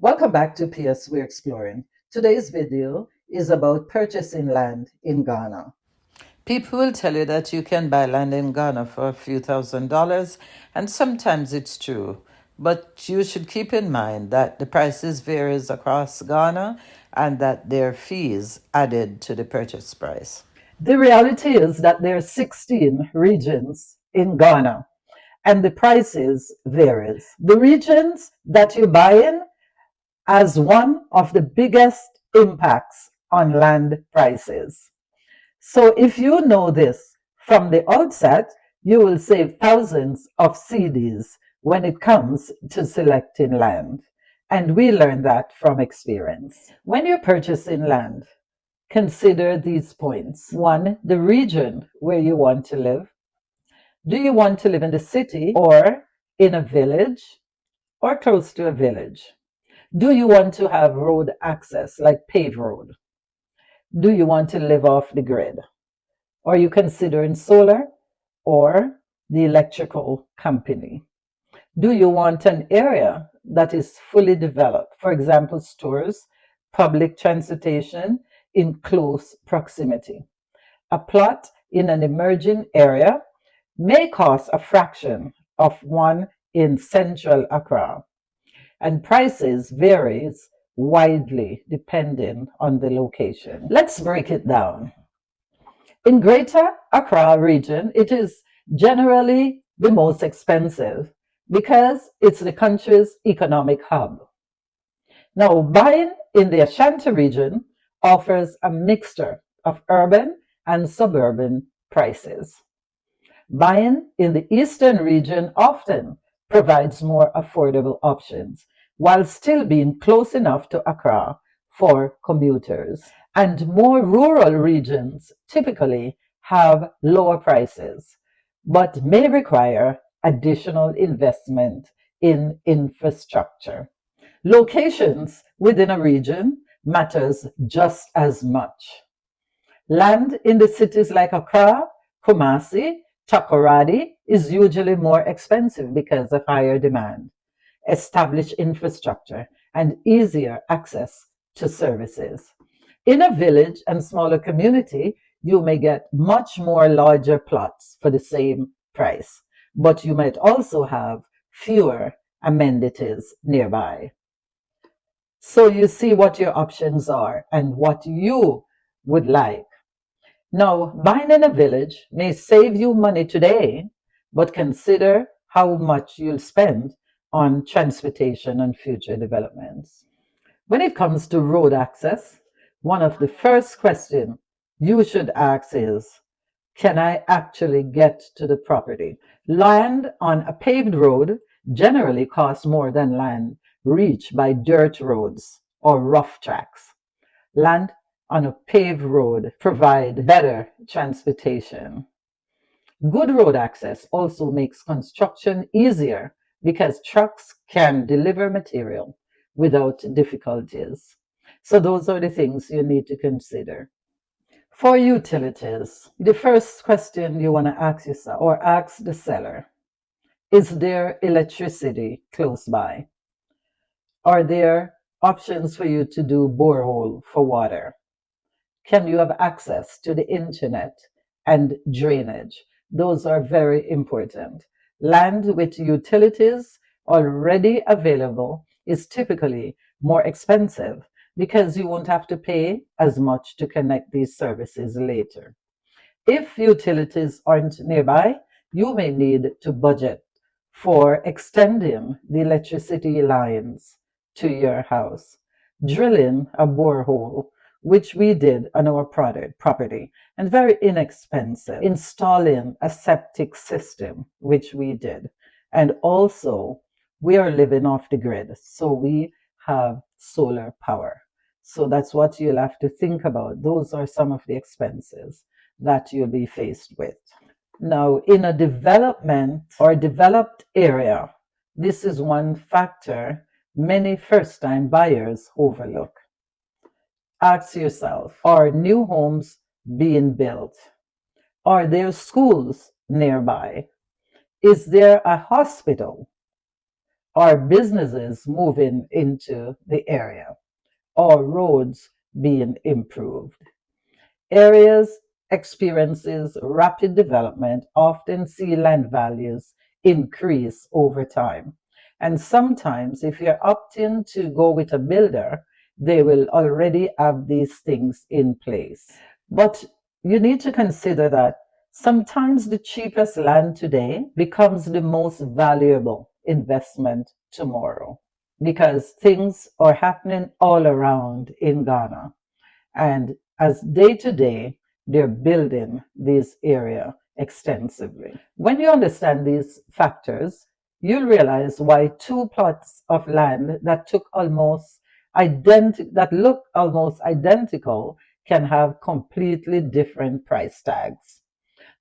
Welcome back to PS We're Exploring. Today's video is about purchasing land in Ghana. People will tell you that you can buy land in Ghana for a few $1,000s, and sometimes it's true. But you should keep in mind that the prices varies across Ghana and that there are fees added to the purchase price. The reality is that there are 16 regions in Ghana and the prices varies. The regions that you buy in as one of the biggest impacts on land prices. So if you know this from the outset, you will save thousands of CDs when it comes to selecting land. And we learn that from experience. When you're purchasing land, consider these points. One, the region where you want to live. Do you want to live in the city or in a village or close to a village? Do you want to have road access, like paved road? Do you want to live off the grid? Are you considering solar or the electrical company? Do you want an area that is fully developed? For example, stores, public transportation in close proximity. A plot in an emerging area may cost a fraction of one in central Accra, and prices varies widely depending on the location. Let's break it down. In Greater Accra region, it is generally the most expensive because it's the country's economic hub. Now, buying in the Ashanti region offers a mixture of urban and suburban prices. Buying in the eastern region often provides more affordable options while still being close enough to Accra for commuters. And more rural regions typically have lower prices, but may require additional investment in infrastructure. Locations within a region matters just as much. Land in the cities like Accra, Kumasi, Takoradi is usually more expensive because of higher demand, established infrastructure, and easier access to services. In a village and smaller community, you may get much more larger plots for the same price, but you might also have fewer amenities nearby. So you see what your options are and what you would like. Now, buying in a village may save you money today, but consider how much you'll spend on transportation and future developments. When it comes to road access, one of the first questions you should ask is, can I actually get to the property? Land on a paved road generally costs more than land reached by dirt roads or rough tracks. Land on a paved road provide better transportation. Good road access also makes construction easier because trucks can deliver material without difficulties. So those are the things you need to consider. For utilities, the first question you want to ask yourself or ask the seller, is there electricity close by? Are there options for you to do borehole for water? Can you have access to the internet and drainage? Those are very important. Land with utilities already available is typically more expensive because you won't have to pay as much to connect these services later. If utilities aren't nearby, you may need to budget for extending the electricity lines to your house, drilling a borehole, which we did on our property, and very inexpensive, installing a septic system, which we did. And also, we are living off the grid, so we have solar power. So that's what you'll have to think about. Those are some of the expenses that you'll be faced with. Now, in a development or developed area, this is one factor many first-time buyers overlook. Ask yourself, are new homes being built? Are there schools nearby? Is there a hospital? or businesses moving into the area, or roads being improved. Areas experiences rapid development often see land values increase over time. And sometimes if you're opting to go with a builder, they will already have these things in place. But you need to consider that sometimes the cheapest land today becomes the most valuable investment tomorrow because things are happening all around in Ghana. And as day to day, they're building this area extensively. When you understand these factors, you'll realize why two plots of land that look almost identical can have completely different price tags.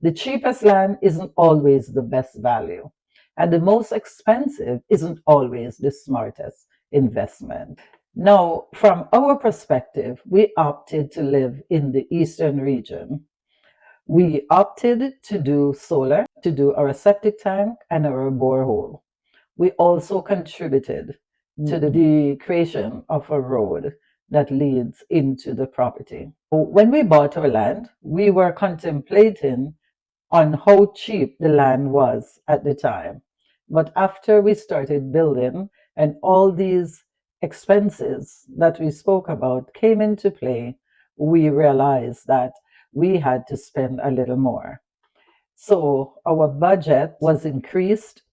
The cheapest land isn't always the best value, and the most expensive isn't always the smartest investment. Now, from our perspective, we opted to live in the eastern region. We opted to do solar, to do our septic tank and our borehole. We also contributed to the creation of a road that leads into the property. When we bought our land, we were contemplating on how cheap the land was at the time. But after we started building and all these expenses that we spoke about came into play, we realized that we had to spend a little more. So our budget was increased,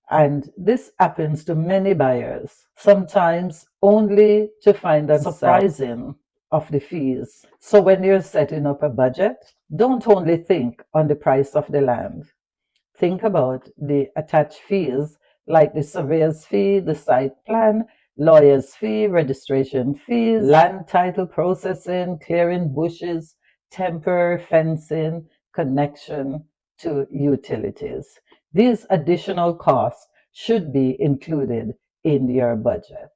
and this happens to many buyers, sometimes only to find themselves surprising of the fees. So when you're setting up a budget, don't only think on the price of the land. Think about the attached fees like the surveyor's fee, the site plan, lawyer's fee, registration fees, land title processing, clearing bushes, temporary fencing, connection to utilities. These additional costs should be included in your budget.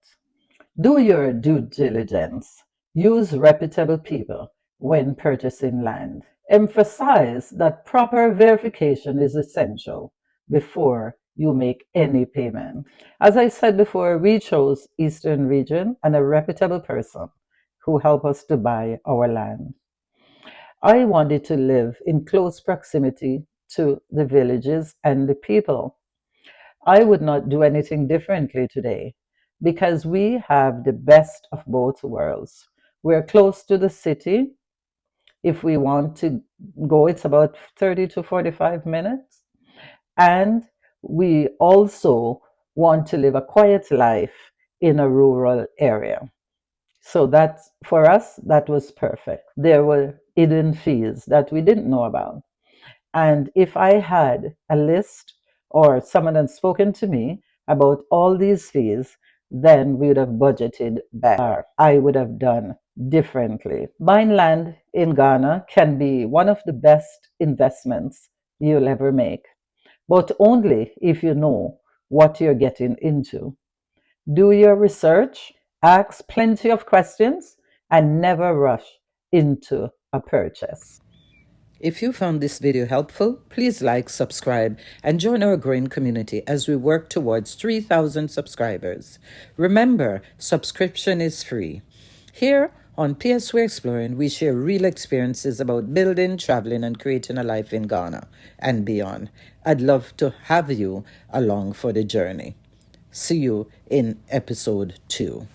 Do your due diligence. Use reputable people when purchasing land. Emphasize that proper verification is essential before you make any payment. As I said before, we chose Eastern Region and a reputable person who helped us to buy our land. I wanted to live in close proximity to the villages and the people. I would not do anything differently today because we have the best of both worlds. We're close to the city. If we want to go, it's about 30 to 45 minutes. And we also want to live a quiet life in a rural area. So that's for us, that was perfect. There were hidden fees that we didn't know about. And if I had a list or someone had spoken to me about all these fees, then we would have budgeted better. I would have done differently. Buying land in Ghana can be one of the best investments you'll ever make, but only if you know what you're getting into. Do your research, ask plenty of questions, and never rush into a purchase. If you found this video helpful, please like, subscribe, and join our growing community as we work towards 3,000 subscribers. Remember, subscription is free. Here on PSW Exploring, we share real experiences about building, traveling, and creating a life in Ghana and beyond. I'd love to have you along for the journey. See you in episode 2.